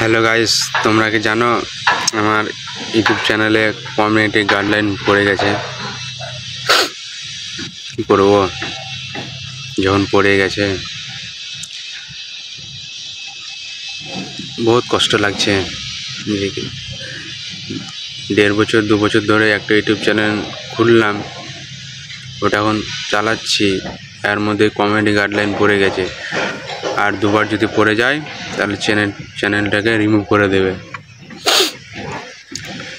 Hello guys, তোমরা কি জানো আমার ইউটিউব চ্যানেলে কমিউনিটি গাইডলাইন পড়ে গেছে। কি করব যখন পড়ে গেছে? বহুত কষ্ট লাগছে। নিজেকে 1.5 বছর 2 বছর ধরে একটা ইউটিউব চ্যানেল খুললাম, ওটা এখন চালাচ্ছি, এর মধ্যে কমিউনিটি গাইডলাইন পড়ে গেছে। আর দুবার যদি পড়ে যায় তাহলে চ্যানেলটাকে রিমুভ করে দেবে।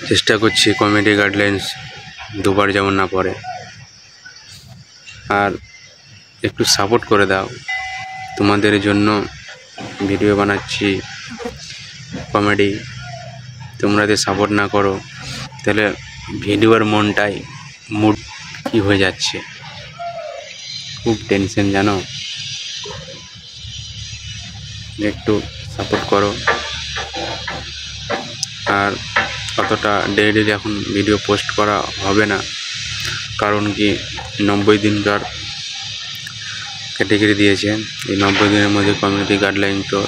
চেষ্টা করছি কমিউনিটি গাইডলাইন্স দুবার যেমন না পড়ে। আর একটু সাপোর্ট করে দাও, তোমাদের জন্য ভিডিও বানাচ্ছি কমেডি। তোমরা যদি সাপোর্ট না করো তাহলে ভিডিওর মুড কি হয়ে যাচ্ছে, খুব টেনশন জানো। একটু সাপোর্ট করো। আর অতটা ডেইলি এখন ভিডিও পোস্ট করা হবে না, কারণ কি 90 দিনকার ক্যাটাগরি দিয়েছে। এই 90 দিনের মধ্যে কমিউনিটি গাইডলাইন তো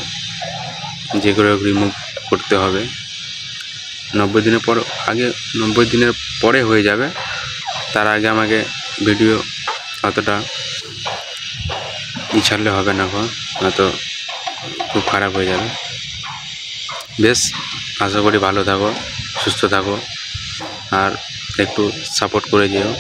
যেগুলো রিমুভ করতে হবে। 90 দিনের পর আগে 90 দিনের পরে হয়ে যাবে, তার আগে আমাকে ভিডিও অতটা ছাড়লে হবে না, নয়তো খুব খারাপ হয়ে যাবে। বেশ, আশা করি ভালো থাকো, সুস্থ থাকো, আর একটু সাপোর্ট করে যেও।